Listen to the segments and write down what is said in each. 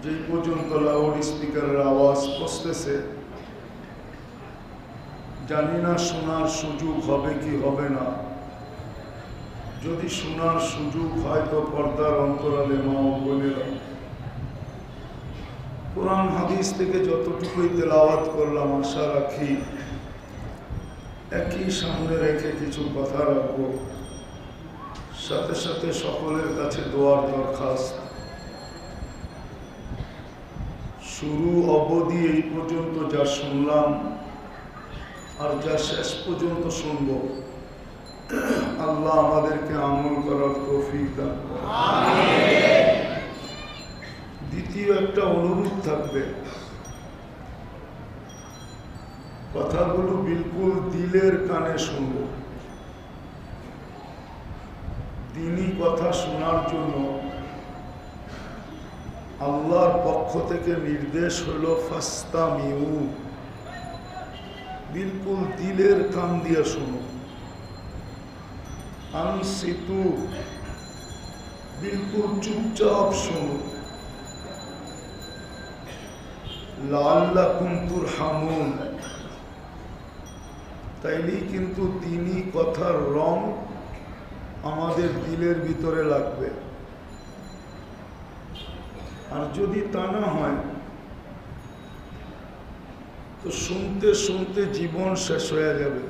যে পর্যন্ত লাউড স্পিকারের আওয়াজ পৌঁছতেছে, জানি না শোনার সুযোগ হবে কি হবে না। যদি শোনার সুযোগ হয় তো পর্দার অন্তরালে মা ও বোনেরা, কোরআন হাদিস থেকে যতটুকুই তেলাওয়াত করলাম, আশা রাখি একই সামনে রেখে কিছু কথা রাখবো। সাথে সাথে সকলের কাছে দোয়ার দরখাস্ত। শুরু অবধি এই পর্যন্ত যা শুনলাম আর যা শেষ পর্যন্ত শুনব, আল্লাহ আমাদেরকে আমল করার তৌফিক দান করেন। দ্বিতীয় একটা অনুরোধ থাকবে, কথাগুলো বিলকুল দিলের কানে শুনব। দিনই কথা শোনার জন্য আল্লাহর পক্ষ থেকে নির্দেশ হল ফাস্তামিউ, বিলকুল দিলের কান দিয়ে শোনো। আনসিতু, বিলকুল চুপচাপ শোনো। লাআল্লাকুম তুরহামুন, তাইলেই কিন্তু দিনই কথার রং আমাদের দিলের ভিতরে লাগবে। আর যদি তা না হয় তো শুনতে শুনতে জীবন শেষ হয়ে যাবে,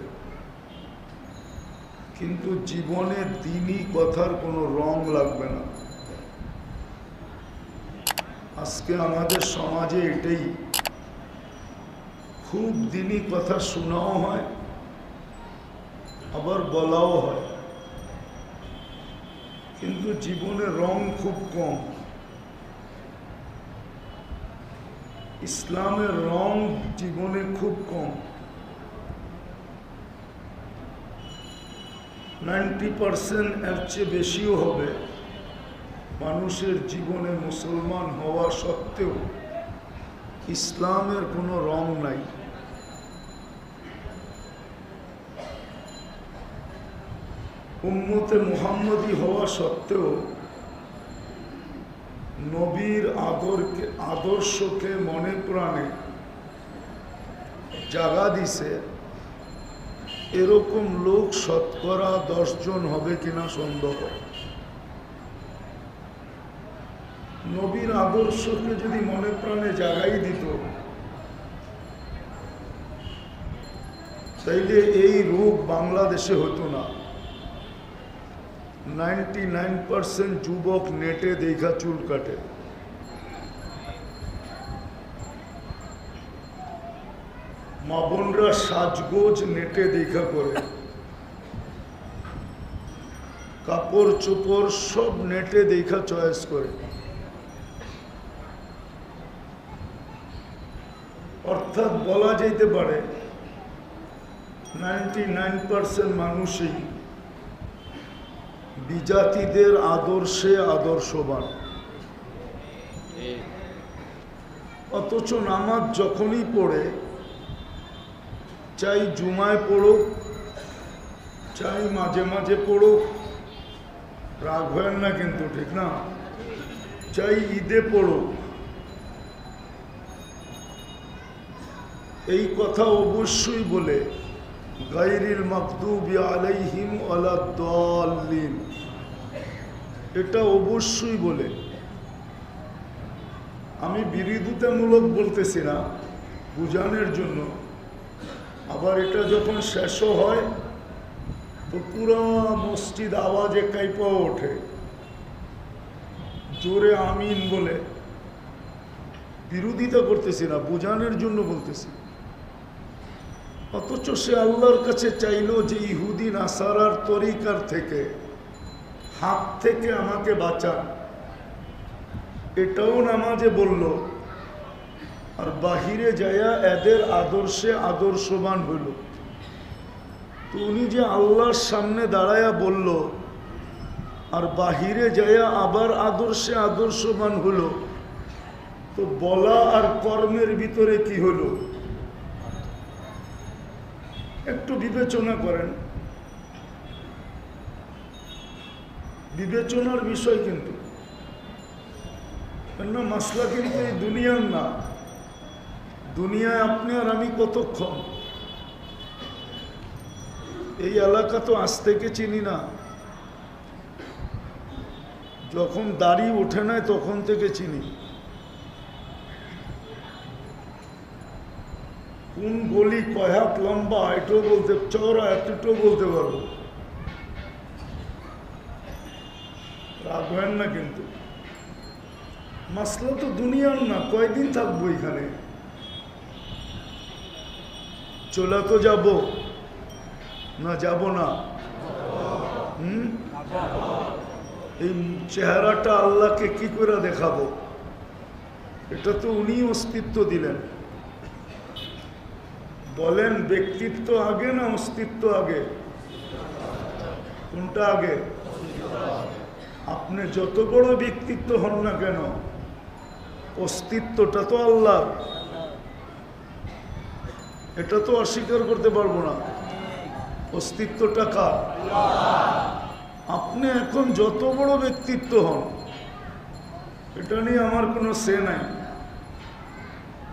কিন্তু জীবনে দিনই কথার কোনো রং লাগবে না। আজকে আমাদের সমাজে এটাই, খুব দিনই কথা শোনাও হয় আবার বলাও হয়, কিন্তু জীবনে রং খুব কম। ইসলামের রং জীবনে খুব কম। 90% এর চেয়ে বেশিও হবে মানুষের জীবনে মুসলমান হওয়া সত্ত্বেও ইসলামের কোনো রং নাই। উম্মতে মুহাম্মদী হওয়া সত্ত্বেও নবীর আদর্শকে মনে প্রাণে জাগা দিছে এরকম লোক শতকরা 10 জন হবে কিনা সন্দেহ। নবীর আদর্শকে যদি মনে প্রাণে জাগাই দিত, তাইলে এই রোগ বাংলাদেশে হতো না। 99% যুবক নেটে দেখা চুল কাটে। মা বোনরা সাজগোজ নেটে দেখা করে, কাপড় চোপড় সব নেটে দেখা চয়েস করে। অর্থাৎ বলা যেতে পারে 99% মানুষই বিজাতিদের আদর্শে আদর্শবান। অথচ নামাজ যখনই পড়ে, চাই জুমায় পড়ুক, চাই মাঝে মাঝে পড়ুক, রাগ হয় না কিন্তু, ঠিক না, চাই ঈদে পড়ুক, এই কথা অবশ্যই বলে গায়রিল মাগদুবি আলাইহিম ওয়ালাদ-দাল্লিন, এটা অবশ্যই বলে। আমি বিরোধিতামূলক বলতেছি না, বুঝানোর জন্য। আবার এটা যখন শেষও হয় তো পুরা মসজিদ আওয়াজে কাঁপা ওঠে, জোরে আমিন বলে। বিরোধিতা করতেছি না, বুঝানোর জন্য বলতেছি। অথচ সে আল্লাহর কাছে চাইলো যে ইহুদি নাসারার তরিকার থেকে, হাত থেকে আমাকে বাঁচান, এটাও নামাজে বলল। আর বাহিরে যায়া এদের আদর্শে আদর্শবান হইল। তো উনি যে আল্লাহর সামনে দাঁড়ায়া বলল আর বাহিরে যায়া আবার আদর্শে আদর্শবান হলো, তো বলা আর কর্মের ভিতরে কি হলো একটু বিবেচনা করেন। বিবেচনার বিষয় কিন্তু কেননা মাসলা কিন্তু এই দুনিয়ার না। দুনিয়ায় আপনি আর আমি কতক্ষণ? এই এলাকা তো আজ থেকে চিনি না, যখন দাড়ি ওঠে না তখন থেকে চিনি। কোন গলি কয় হাত লম্বা এটাও বলতে, চওড়া এতটাও বলতে পারবো। রাখবেন না কিন্তু, মাসলা তো দুনিয়ার না। কয়দিন থাকবো এখানে? চলে তো যাব না, যাব না? এই চেহারাটা আল্লাহকে কি করে দেখাবো? এটা তো উনি অস্তিত্ব দিলেন। বলেন ব্যক্তিত্ব আগে না অস্তিত্ব আগে? কোনটা আগে? আপনি যত বড় ব্যক্তিত্ব হন না কেন, অস্তিত্বটা তো আল্লাহ। এটা তো অস্বীকার করতে পারবো না। অস্তিত্বটা কার? আপনি এখন যত বড় ব্যক্তিত্ব হন, এটা নিয়ে আমার কোনো সে নাই,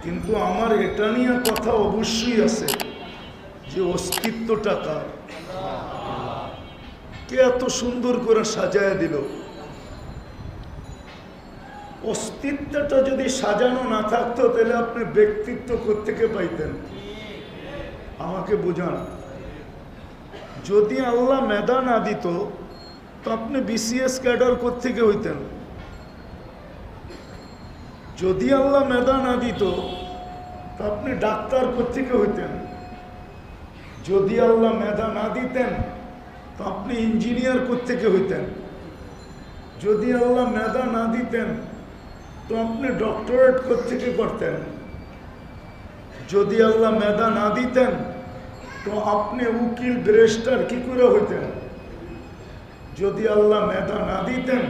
কিন্তু আমার এটা নিয়ে কথা অবশ্যই আছে যে অস্তিত্বটা কার। কে এত সুন্দর করে সাজায় দিল? অস্তিত্বটা যদি সাজানো না থাকতো তাহলে আপনি ব্যক্তিত্ব কোত্থেকে পাইতেন? আমাকে বুঝান। যদি আল্লাহ মেধা না দিত তো আপনি বিসিএস ক্যাডার কোত্থেকে হইতেন? যদি আল্লাহ মেধা না দিত তো আপনি ডাক্তার কোত্থেকে হইতেন? যদি আল্লাহ মেধা না দিতেন তো আপনি ইঞ্জিনিয়ার কোত্থেকে হইতেন? যদি আল্লাহ মেধা না দিতেন তো আপনি ডক্টরেট কোত্থেকে করতেন? যদি আল্লাহ মেধা না দিতেন তো আপনি উকিল ব্যারিস্টার কি করে হইতেন? যদি আল্লাহ মেধা না দিতেন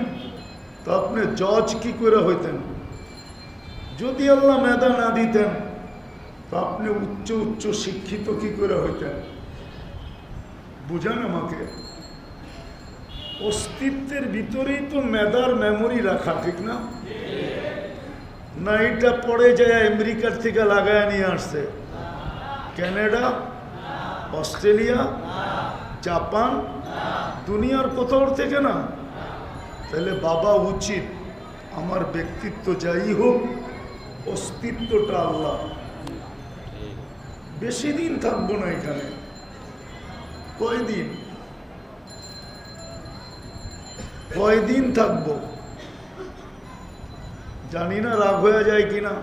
তো আপনি জজ কি করে হইতেন? যদি আল্লাহ মেধা না দিতেন তো আপনি উচ্চ উচ্চ শিক্ষিত কি করে হইতেন? বুঝান আমাকে। অস্তিত্বের ভিতরেই তো মেধার মেমোরি রাখা, ঠিক না? না এটা পড়ে যায় আমেরিকার থেকে লাগায় নিয়ে আসছে? কানাডা, অস্ট্রেলিয়া, জাপান, দুনিয়ার কোথাও থেকে না? তাহলে বাবা উচিত আমার ব্যক্তিত্ব যাই হোক, অস্তিত্বটা আল্লাহ। বেশি দিন থাকবো না এখানে। কয়দিন? কয়দিন থাকবো জানি না, রাগ হয়ে যায় কিনা।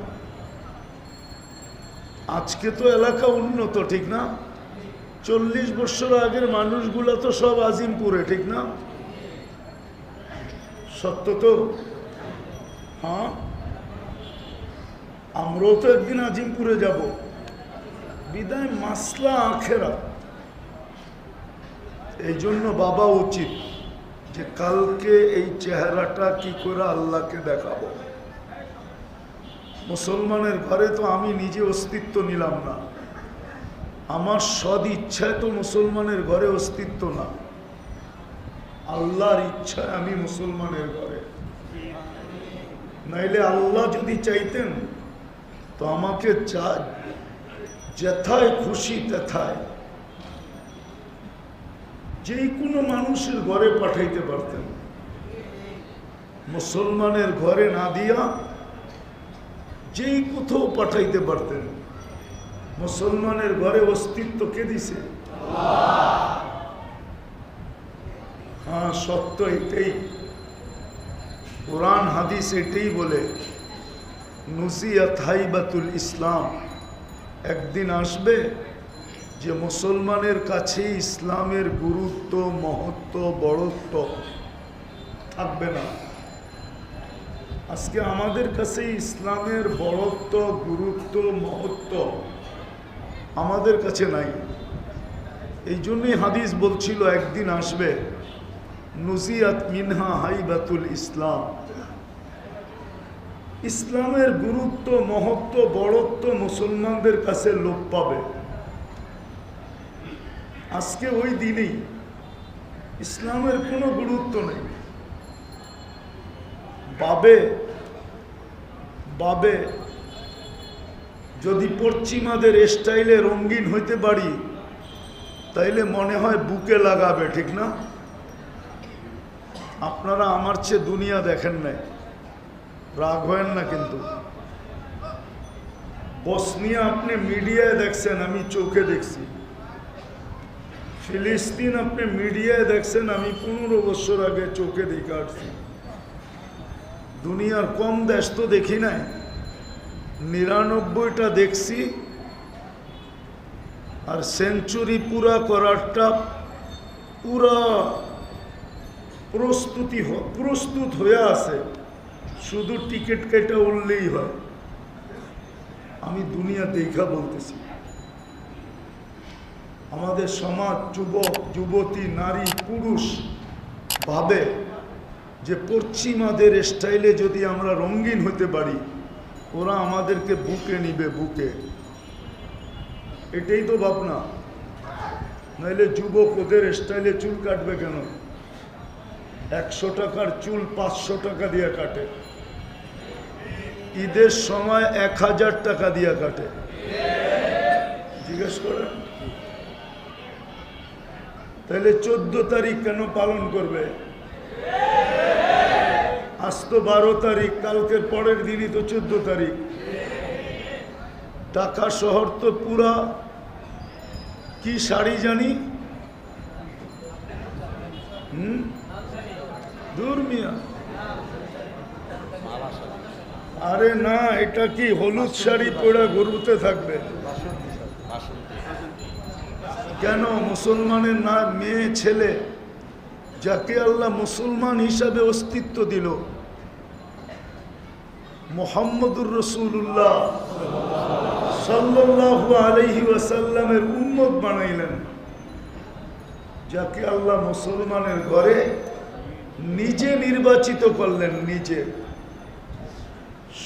আজকে তো এলাকা উন্নত, ঠিক না? 40 বছর আগের মানুষগুলো তো সব আজিমপুরে, ঠিক না? সত্য তো? হ্যাঁ, আমরাও তো একদিন আজিমপুরে যাব। বিদায় মাসলা আখেরা। এই জন্য বাবা উচিত যে কালকে এই চেহারাটা কি করে আল্লাহকে দেখাবো। মুসলমানের ঘরে তো আমি নিজে অস্তিত্ব নিলাম না, আমার সদ ইচ্ছায় তো মুসলমানের ঘরে অস্তিত্ব না, আল্লাহর ইচ্ছায় আমি মুসলমানের ঘরে। নাইলে আল্লাহ যদি চাইতেন তো আমাকে যেথায় খুশি তেথায় যে কোনো মানুষের ঘরে পাঠাইতে পারতেন। মুসলমানের ঘরে না দিয়া যেই কোথাও পাঠাইতে পারতেন। মুসলমানের ঘরে অস্তিত্ব কে দিছে? হ্যাঁ, সত্য এটাই। কোরআন হাদিস এটাই বলে, নুসিয়াত হাইবাতুল ইসলাম। একদিন আসবে যে মুসলমানের কাছে ইসলামের গুরুত্ব, মহত্ব, বড়ত্ব থাকবে না। আজকে আমাদের কাছে ইসলামের বড়ত্ব, গুরুত্ব, মহত্ব আমাদের কাছে নাই। এই জন্যই হাদিস বলছিল একদিন আসবে নুসিয়াত মিনহা হাইবাতুল ইসলাম। ইসলামের গুরুত্ব, মহত্ব, বড়ত্ব মুসলমানদের কাছে লোপ পাবে। আজকে ওই দিনেই ইসলামের কোনো গুরুত্ব নেই। পাবে ভাবে যদি পশ্চিমাদের স্টাইলে রঙিন হইতে পারি তাইলে মনে হয় বুকে লাগাবে, ঠিক না? আপনারা আমার চেয়ে দুনিয়া দেখেন নাই, রাগ হয় না কিন্তু। বসনিয়া আপনি মিডিয়ায় দেখছেন, আমি চোখে দেখছি। ফিলিস্তিন আপনি মিডিয়ায় দেখছেন, আমি 15 বছর আগে চোখে দেখে আসছি। দুনিয়ার কম দেশ তো দেখি নাই, 99টা দেখছি। আর সেঞ্চুরি পুরা করারটা পুরা প্রস্তুত হয়ে আছে, শুধু টিকিট কেটে উঠলেই হয়। আমি দুনিয়া দেখা বলতেছি। আমাদের সমাজ, যুবক যুবতী, নারী পুরুষ ভাবে যে পশ্চিমাদের স্টাইলে যদি আমরা রঙিন হতে পারি ওরা আমাদেরকে বুকে নিবে, বুকে। এটাই তো ভাবনা। নাইলে যুবক ওদের স্টাইলে চুল কাটবে কেন? 100 টাকার চুল 500 টাকা দিয়ে কাটে, ঈদের সময় 1000 টাকা দিয়ে কাটে। জিজ্ঞেস করেন। তাহলে 14 তারিখ কেন পালন করবে? আজ তো 12 তারিখ, কালকের পরের দিনই তো 14 তারিখ। ঢাকা শহর তো পুরা কি শাড়ি জানি, দূর মিয়া। আরে না, এটা কি হলুদ শাড়ি পরে ঘুরতে থাকবে কেন? মুসলমানের না মেয়ে ছেলে যাকে আল্লাহ মুসলমান হিসাবে অস্তিত্ব দিল, মুহাম্মদুর রাসূলুল্লাহ সাল্লাল্লাহু আলাইহি ওয়াসাল্লামের উম্মত বানাইলেন, যাকে আল্লাহ মুসলমানের ঘরে নিজে নির্বাচিত করলেন, নিজে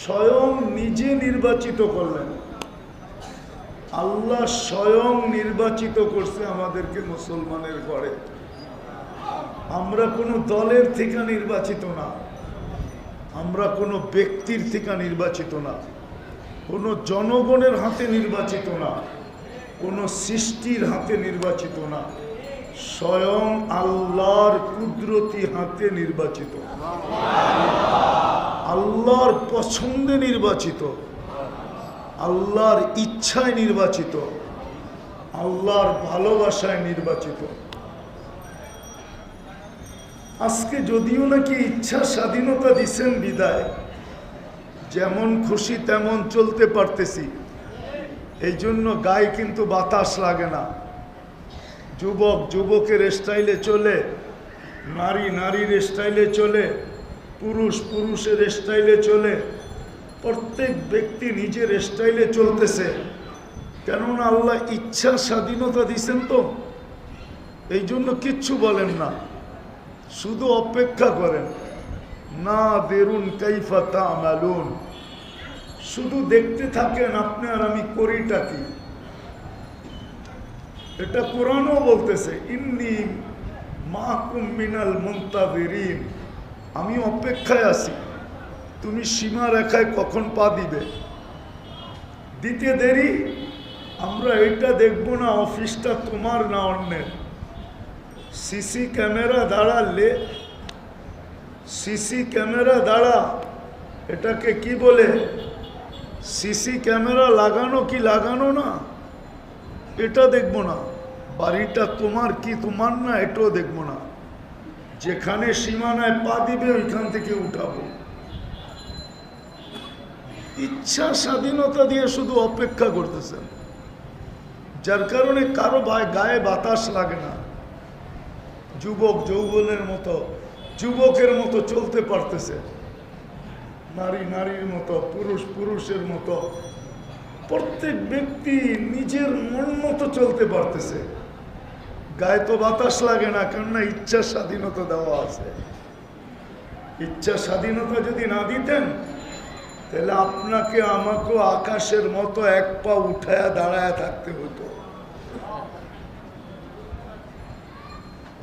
স্বয়ং নিজে নির্বাচিত করলেন। আল্লাহ স্বয়ং নির্বাচিত করছে আমাদেরকে মুসলমানের ঘরে। আমরা কোনো দলের থেকে নির্বাচিত না, আমরা কোনো ব্যক্তির থেকে নির্বাচিত না, কোনো জনগণের হাতে নির্বাচিত না, কোনো সৃষ্টির হাতে নির্বাচিত না, স্বয়ং আল্লাহর কুদরতি হাতে নির্বাচিত, আল্লাহর পছন্দে নির্বাচিত, আল্লাহর ইচ্ছায় নির্বাচিত, আল্লাহর ভালোবাসায় নির্বাচিত। আজকে যদিও নাকি ইচ্ছা স্বাধীনতা দিছেন বিদায়, যেমন খুশি তেমন চলতে পারতেছি, এই জন্য গায়ে কিন্তু বাতাস লাগে না। যুবক যুবকের স্টাইলে চলে, নারী নারীর স্টাইলে চলে, পুরুষ পুরুষের স্টাইলে চলে, প্রত্যেক ব্যক্তি নিজের স্টাইলে চলতেছে। কেননা আল্লাহ ইচ্ছা স্বাধীনতা দিছেন তো, এই জন্য কিচ্ছু বলেন না, শুধু অপেক্ষা করেন। না দেরুন কাইফা তা'মালুন, শুধু দেখতে থাকেন আপনি আর আমি করিটা কি। এটা কোরআনও বলতেছে, ইন্নী মাকুম মিনাল মুনতাযিরিন, আমি অপেক্ষায় আছি, তুমি সীমা রেখায় কখন পা দিবে। দিতে দেরি, আমরা এটা দেখবো না অফিসটা তোমার না অন্যের। সিসি ক্যামেরা দাঁড়ালে, সিসি ক্যামেরা দাঁড়া, এটাকে কি বলে? সিসি ক্যামেরা লাগানো কি লাগানো না, এটা দেখবো না। বাড়িটা তোমার কি তোমার না, এটাও দেখবো না। যেখানে সীমানায় পা দিবে ওইখান থেকে উঠাবো। ইচ্ছা স্বাধীনতা দিয়ে শুধু অপেক্ষা করতেছেন, যার কারণে কারো গায়ে বাতাস লাগে না। যুবক যৌবনের মতো, যুবকের মতো চলতে পারতেছে, নারী নারীর মতো, পুরুষ পুরুষের মতো, প্রত্যেক ব্যক্তি নিজের মন মতো চলতে পারতেছে। গায়ে তো বাতাস লাগে না, কেননা ইচ্ছা স্বাধীনতা দেওয়া আছে। ইচ্ছা স্বাধীনতা যদি না দিতেন তাহলে আপনাকে আমাকেও আকাশের মতো এক পা উঠায়া দাঁড়ায় থাকতে হতো।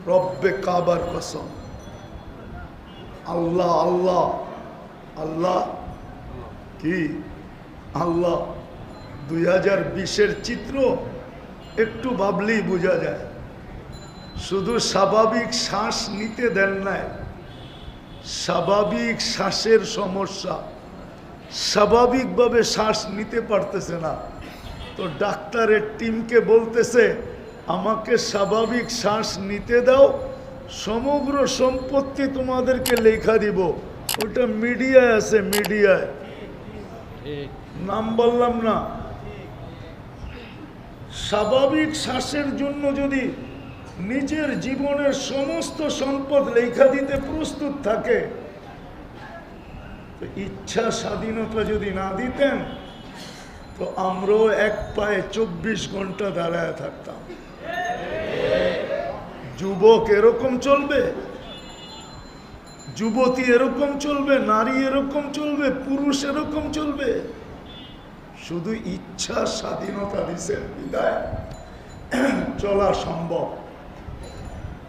রব্বে কাবার কসম, আল্লাহ আল্লাহ আল্লাহ, কি কি আল্লাহ 2020-এর চিত্র একটু ভাবলেই বোঝা যায়। শুধু স্বাভাবিক শ্বাস নিতে দেন নাই, স্বাভাবিক শ্বাসের সমস্যা, স্বাভাবিকভাবে শ্বাস নিতে পারতেছে না, তো ডাক্তারের টিমকে বলতেছে আমাকে স্বাভাবিক শ্বাস নিতে দাও, সমগ্র সম্পত্তি তোমাদেরকে লেখা দিব। ওটা মিডিয়ায় আছে, মিডিয়ায় নাম বললাম না। স্বাভাবিক শ্বাসের জন্য যদি নিজের জীবনের সমস্ত সম্পদ লেখা দিতে প্রস্তুত থাকে, তো ইচ্ছা স্বাধীনতা যদি না দিতেন তো আমরাও এক পায়ে 24 ঘন্টা দাঁড়ায় থাকতাম। যুবক এরকম চলবে, যুবতী এরকম চলবে, নারী এরকম চলবে, পুরুষ এরকম চলবে। শুধু ইচ্ছা স্বাধীনতা দিছেন বিদায় চলা সম্ভব।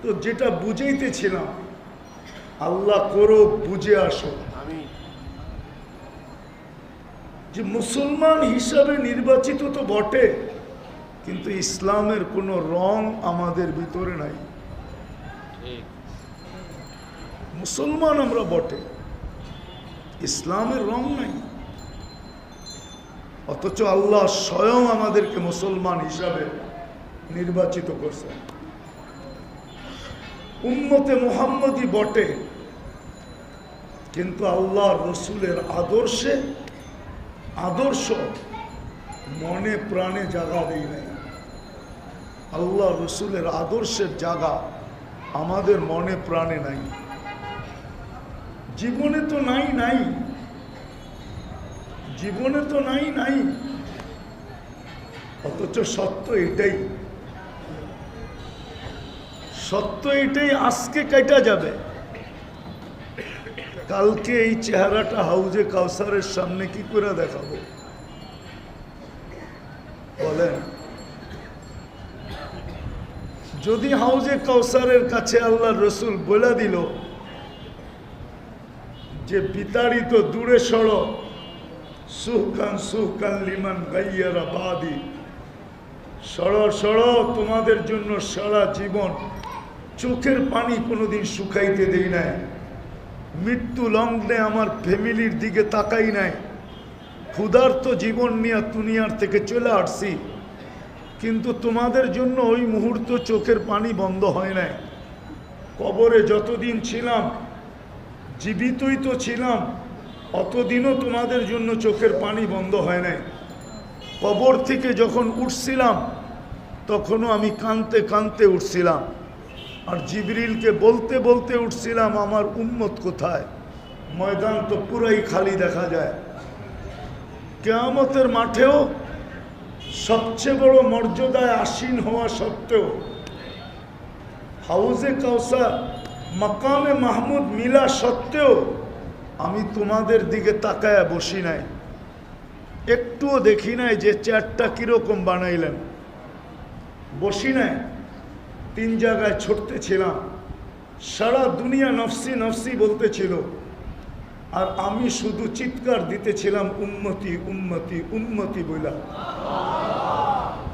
তো যেটা বুঝাইতেছিলাম, আল্লাহ করো বুঝে আসো যে মুসলমান হিসাবে নির্বাচিত তো বটে, কিন্তু ইসলামের কোনো রং আমাদের ভিতরে নাই। মুসলমান আমরা বটে, ইসলামের রং নাই, অথচ আল্লাহ স্বয়ং আমাদেরকে মুসলমান হিসাবে নির্বাচিত করছেন। উম্মতে মুহাম্মদী বটে, কিন্তু আল্লাহ রসুলের আদর্শ মনে প্রাণে জায়গা দেয় নাই। আল্লাহ রসুলের আদর্শের জায়গা আমাদের মনে প্রাণে নাই, জীবনে তো নাই, জীবনে তো নাই। অথচ সত্য এটাই আজকে কেটে যাবে। কালকে এই চেহারাটা হাউজে কাউসারের সামনে কি করে দেখাবো বলেন? যদি হাউজে কাউসারের কাছে আল্লাহর রসুল বলে দিল যে বিতাড়িত দূরে সরো, সুহকান লিমান গাইয়ারা বাদি, সরো তোমাদের জন্য সারা জীবন চোখের পানি কোনোদিন শুকাইতে দেই নাই, মৃত্যু লগ্নে আমার ফ্যামিলির দিকে তাকাই নাই, ক্ষুধার্ত জীবন নিয়ে দুনিয়ার থেকে চলে আসছি, কিন্তু তোমাদের জন্য ওই মুহূর্ত চোখের পানি বন্ধ হয় নাই। কবরে যতদিন ছিলাম, জীবিতই তো ছিলাম, অতদিনও তোমাদের জন্য চোখের পানি বন্ধ হয় নাই। কবর থেকে যখন উঠছিলাম তখনও আমি কাঁদতে কাঁদতে উঠছিলাম, আর জিবরিলকে বলতে বলতে উঠছিলাম আমার উম্মত কোথায়। ময়দান তো পুরাই খালি দেখা যায়। কিয়ামতের মাঠেও সবচেয়ে বড় মর্যাদায় আসীন হওয়া সত্ত্বেও, হাউজে কাউসার মাকামে মাহমুদ মিলা সত্ত্বেও আমি তোমাদের দিকে তাকায়া বসি নাই, একটুও দেখি নাই যে চেয়ারটা কিরকম বানাইলেন, বসি নাই। 3 জায়গায় ছুটতেছিলাম, সারা দুনিয়া নফসি নফসি বলতেছিল, আর আমি শুধু চিৎকার দিতেছিলাম উম্মতি উম্মতি উম্মতি বইলা।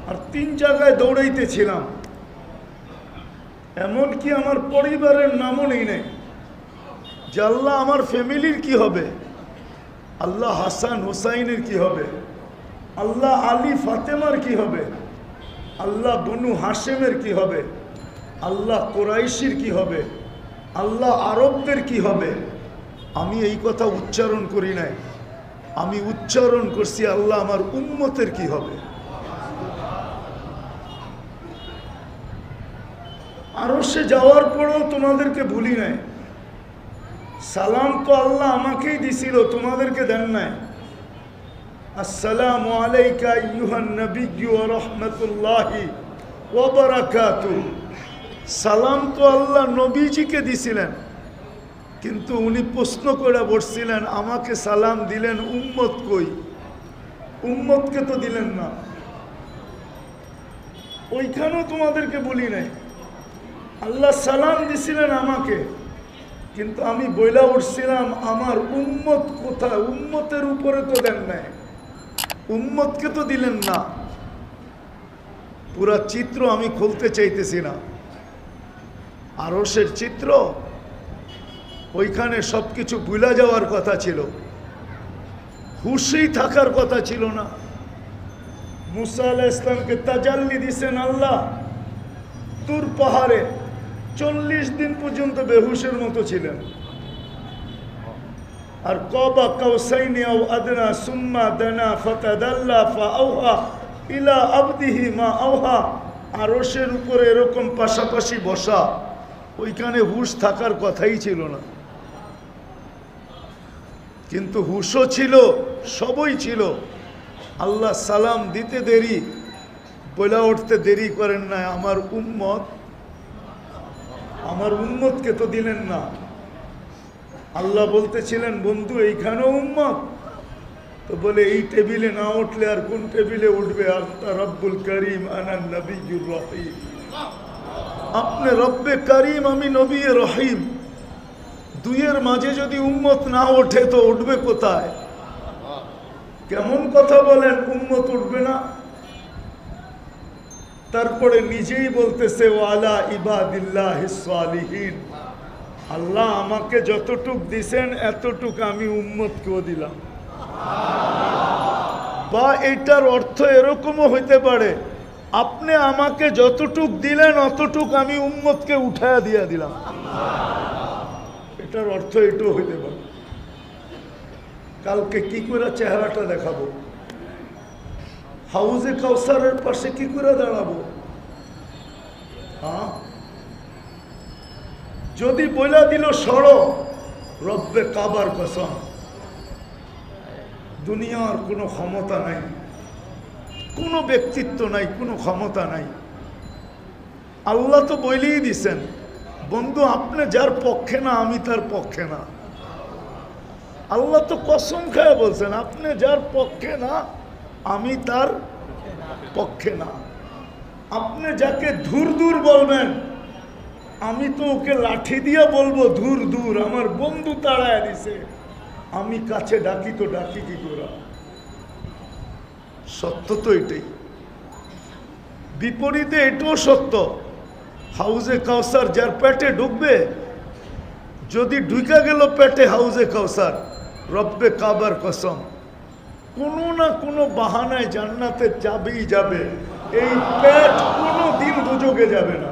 আর 3 জায়গায় দৌড়াইতেছিলাম, এমনকি আমার পরিবারের নামও নেই যে আল্লাহ আমার ফ্যামিলির কি হবে, আল্লাহ হাসান হুসাইনের কি হবে, আল্লাহ আলী ফাতেমার কি হবে, আল্লাহ বনু হাশেমের কি হবে, আল্লাহ কোরাইশির কি হবে, আল্লাহ আরবদের কি হবে। আমি এই কথা উচ্চারণ করি নাই, আমি উচ্চারণ করছি আল্লাহ আমার উম্মতের কি হবে। আরো সে যাওয়ার পরেও তোমাদেরকে ভুলি নাই। সালাম তো আল্লাহ আমাকেই দিছিল, তোমাদেরকে দেন নাই। আসসালামু আলাইকা আইয়ুহান নবিয়্যু ওয়া রাহমাতুল্লাহি ওয়া বারাকাতুহু। সালাম তো আল্লাহ নবীজিকে দিছিলেন, কিন্তু উনি প্রশ্ন করে বসছিলেন আমাকে সালাম দিলেন, উম্মত কই? উম্মতকে তো দিলেন না। ওইখানেও তোমাদেরকে বলি নাই, আল্লাহ সালাম দিছিলেন আমাকে, কিন্তু আমি বইলা উঠছিলাম আমার উম্মত কোথায়? উম্মতের উপরে তো দেন নাই, উম্মতকে তো দিলেন না। পুরা চিত্র আমি খুলতে চাইতেছি না। আরশের চিত্র, ওইখানে সবকিছু ভুলা যাওয়ার কথা ছিল, হুশেই থাকার কথা ছিল না। মুসা আলাইহিস সালামকে তাজাল্লি দিছেন আল্লাহ তুর পাহাড়ে, 40 দিন পর্যন্ত বেহুশের মতো ছিলেন। আর কাবা কাউসাইনি আও আদনা সুম্মা দানা ফাতাদাল্লা ফাআওহা ইলা আবদিহি মা আওহা। আরশের উপরে এরকম পাশাপাশি বসা, ওইখানে হুশ থাকার কথাই ছিল না। কিন্তু হুশও ছিল, সবই ছিল। আল্লাহ সালাম দিতে দেরি, বইলা উঠতে দেরি করেন না, আমার উম্মতকে তো দিলেন না। আল্লাহ বলতেছিলেন বন্ধু এইখানেও উম্মত, তো বলে এই টেবিলে না উঠলে আর কোন টেবিলে উঠবে? আন্তা রব্বুল করিম আনা নবিয়্যুর রহিম। আপনি রব্বে করিম, আমি নবী রহিম। দুইয়ের মাঝে যদি উম্মত না ওঠে তো উঠবে কোথায়? কেমন কথা বলেন, উম্মত উঠবে না? তারপরে নিজেই বলতেছে ওয়ালা ইবাদিল্লাহিস সালিহিন, আল্লাহ আমাকে যতটুক দিছেন এতটুক আমি উম্মতকেও দিলাম। বা এটার অর্থ এরকমও হইতে পারে, আপনি আমাকে যতটুক দিলেন অতটুক আমি উম্মতকে উঠায়া দিয়া দিলাম। এটার অর্থ এটাও হইতে পারে। কালকে কি করে চেহারাটা দেখাবো? হাউজে কাউসারের পাশে কি করে দাঁড়াবো? হ্যাঁ, যদি বইলা দিল সরো, রব্বে কাবার কসম, দুনিয়ার কোনো ক্ষমতা নাই, কোনো ব্যক্তিত্ব নাই, কোনো ক্ষমতা নাই। আল্লাহ তো বইলেই দিছেন বন্ধু আপনি যার পক্ষে না আমি তার পক্ষে না। আল্লাহ তো কসম খায় বলছেন আপনি যার পক্ষে না আমি তার পক্ষে না। আপনি যাকে ধুর দূর বলবেন আমি তো ওকে লাঠি দিয়ে বলবো ধুর দূর, আমার বন্ধু তাড়ায় দিছে, আমি কাছে ডাকি তো ডাকি কি করে? সত্য তো এটাই। বিপরীতে এটাও সত্য, হাউজে কাউসার যার পেটে ঢুকবে, যদি ঢুকা গেল পেটে হাউজে কাউসার, রব্বে কাবার কসম কোনো না কোনো বাহানায় জান্নাতে যাবেই যাবে। এই পেট কোনো দিন দুযোগে যাবে না।